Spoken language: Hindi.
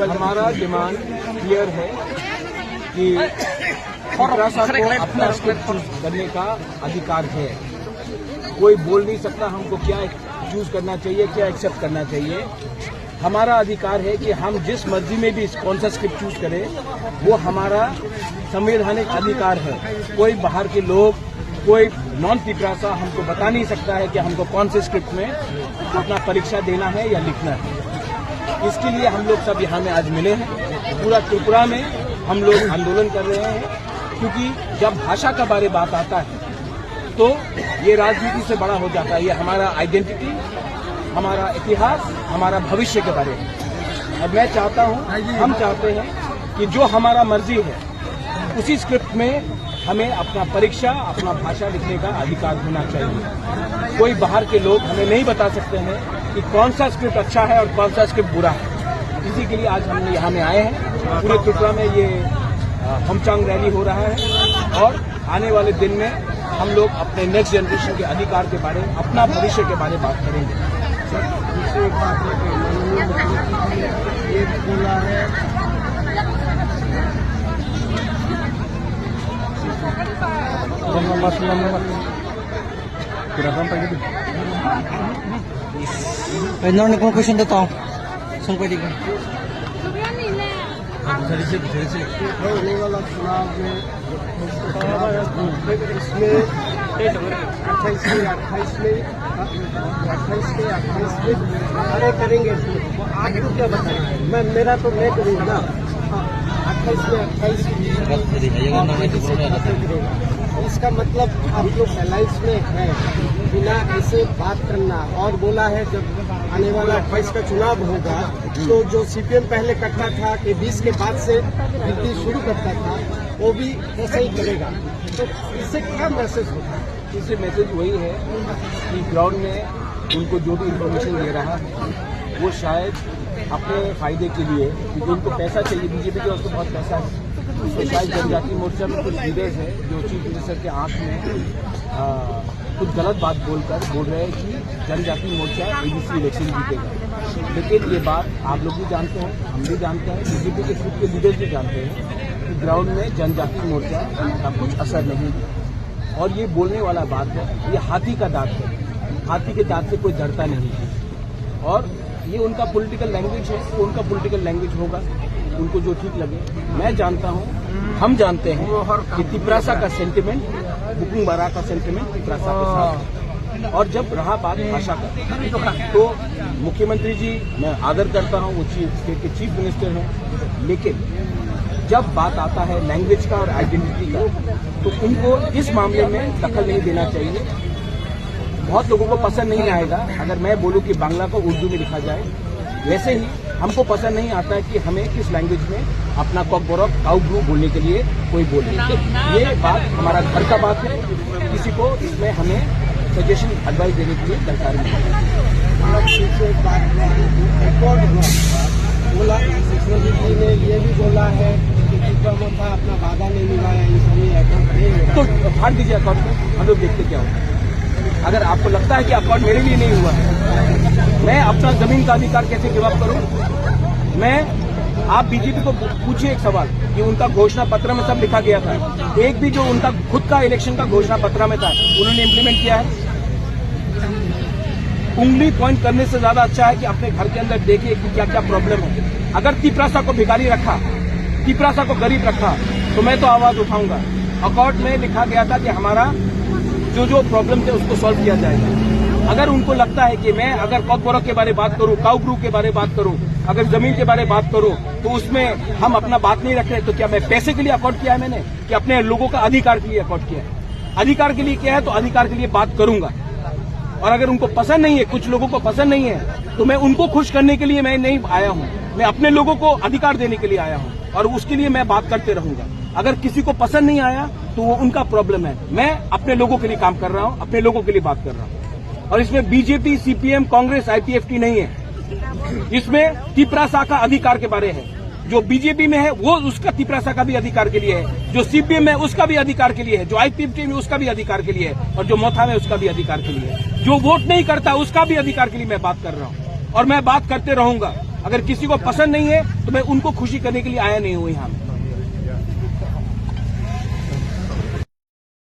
हमारा डिमांड क्लियर है कि मद्रासा को अपना स्क्रिप्ट चूज करने का अधिकार है। कोई बोल नहीं सकता हमको क्या चूज करना चाहिए, क्या एक्सेप्ट करना चाहिए। हमारा अधिकार है कि हम जिस मर्जी में भी कौन सा स्क्रिप्ट चूज करें, वो हमारा संवैधानिक अधिकार है। कोई बाहर के लोग, कोई नॉन तिपरासा हमको बता नहीं सकता है कि हमको कौन से स्क्रिप्ट में अपना परीक्षा देना है या लिखना है। इसके लिए हम लोग सब यहाँ में आज मिले हैं। पूरा त्रिपुरा में हम लोग आंदोलन कर रहे हैं, क्योंकि जब भाषा का बारे बात आता है तो ये राजनीति से बड़ा हो जाता है। ये हमारा आइडेंटिटी, हमारा इतिहास, हमारा भविष्य के बारे में। अब मैं चाहता हूँ, हम चाहते हैं कि जो हमारा मर्जी है उसी स्क्रिप्ट में हमें अपना परीक्षा, अपना भाषा लिखने का अधिकार होना चाहिए। कोई बाहर के लोग हमें नहीं बता सकते हैं कि कौन सा स्क्रिप्ट अच्छा है और कौन सा स्क्रिप्ट बुरा है। इसी के लिए आज हम यहाँ में आए हैं। पूरे त्रिपुरा में ये हमचांग रैली हो रहा है और आने वाले दिन में हम लोग अपने नेक्स्ट जनरेशन के अधिकार के बारे में, अपना भविष्य के बारे में बात करेंगे। दूसरी एक बात है कि माननीय मुख्यमंत्री ने ये बोला है Pwede kung question to saan pwede ka? होने वाला चुनाव में इसमें 28 में अरे करेंगे। आपको क्या बताएंगे? मेरा तो मैं करूँगा ना। 28 में 28 इसका मतलब आप लोग अलायंस में है, बिना ऐसे बात करना। और बोला है जब आने वाला 28 का चुनाव होगा तो जो सीपीएम पहले करता था कि 20 के बाद से वृद्धि शुरू करता था, वो भी ऐसा ही करेगा। तो इससे क्या मैसेज होता है? इससे मैसेज वही है कि ग्राउंड में उनको जो भी इंफॉर्मेशन दे रहा है वो शायद अपने फायदे के लिए, क्योंकि उनको पैसा चाहिए। बीजेपी के उसको बहुत पैसा है, तो शायद जनजाति मोर्चा में कुछ लीडर्स हैं जो चीफ मिनिस्टर के आंख में कुछ गलत बात बोल रहे हैं कि जनजाति मोर्चा एबीसी इलेक्शन जीतेगा। लेकिन ये बात आप लोग भी जानते हैं, हम भी जानते हैं, बीजेपी के खुद के लीडर्स भी जानते हैं कि ग्राउंड में जनजाति मोर्चा का कुछ असर नहीं है। और ये बोलने वाला बात है, ये हाथी का दांत है। हाथी के दांत से कोई डरता नहीं है। और ये उनका पॉलिटिकल लैंग्वेज है, तो उनका पॉलिटिकल लैंग्वेज होगा, उनको जो ठीक लगे। मैं जानता हूँ, हम जानते हैं कि तिपरासा का सेंटिमेंट, बुकुंग बारा का सेंटिमेंट तिपरासा के साथ। और जब रहा बात भाषा का, तो मुख्यमंत्री जी मैं आदर करता हूँ, वो स्टेट के चीफ मिनिस्टर हैं, लेकिन जब बात आता है लैंग्वेज का और आइडेंटिटी का, तो उनको इस मामले में दखल नहीं देना चाहिए। बहुत लोगों को पसंद नहीं आएगा अगर मैं बोलूं कि बांग्ला को उर्दू में लिखा जाए। वैसे ही हमको पसंद नहीं आता है कि हमें किस लैंग्वेज में अपना कॉकबोरक काउब्रू बोलने के लिए कोई बोले। ये बात हमारा घर का बात है, किसी को इसमें हमें सजेशन, एडवाइस देने के लिए दरकार नहीं है। बोला मुख्यमंत्री जी ने ये भी बोला है कि मोथा अपना वादा नहीं निभाया, इसलिए अकाउंट तो फाड़ दीजिए अकाउंट में, हम लोग देखते क्या होता है। अगर आपको लगता है कि अकाउंट मेरे लिए नहीं हुआ है, मैं अपना जमीन का अधिकार कैसे गिव अप करूं? आप बीजेपी को पूछिए एक सवाल कि उनका घोषणा पत्र में सब लिखा गया था, एक भी जो उनका खुद का इलेक्शन का घोषणा पत्र में था उन्होंने इम्प्लीमेंट किया है? उंगली पॉइंट करने से ज्यादा अच्छा है कि अपने घर के अंदर देखिए कि क्या क्या प्रॉब्लम है। अगर तिपरासा को भिखारी रखा, तिपरासा को गरीब रखा, तो मैं तो आवाज उठाऊंगा। अकाउंट में लिखा गया था कि हमारा जो प्रॉब्लम थे उसको सॉल्व किया जाएगा। अगर उनको लगता है कि मैं अगर कॉकबोरक के बारे में बात करूं, काउब्रू के बारे में बात करूं, अगर जमीन के बारे में बात करूं, तो उसमें हम अपना बात नहीं रख रहे, तो क्या मैं पैसे के लिए अकाउंट किया है मैंने, कि अपने लोगों का अधिकार के लिए अकाउंट किया है? अधिकार के लिए किया है तो अधिकार के लिए बात करूंगा। और अगर उनको पसंद नहीं है, कुछ लोगों को पसंद नहीं है, तो मैं उनको खुश करने के लिए मैं नहीं आया हूं, मैं अपने लोगों को अधिकार देने के लिए आया हूं और उसके लिए मैं बात करते रहूंगा। अगर किसी को पसंद नहीं आया तो वो उनका प्रॉब्लम है। मैं अपने लोगों के लिए काम कर रहा हूं, अपने लोगों के लिए बात कर रहा हूं। और इसमें बीजेपी, सीपीएम, कांग्रेस, आईपीएफटी नहीं है। इसमें तिपरासा का अधिकार के बारे है। जो बीजेपी में है वो उसका तिपरासा का भी अधिकार के लिए है, जो सीपीएम में उसका भी अधिकार के लिए है, जो आईपीएफटी में उसका भी अधिकार के लिए है, और जो मोथा में उसका भी अधिकार के लिए है। जो वोट नहीं करता उसका भी अधिकार के लिए मैं बात कर रहा हूं। और मैं बात करते रहूंगा। अगर किसी को पसंद नहीं है तो मैं उनको खुशी करने के लिए आया नहीं हूं यहाँ।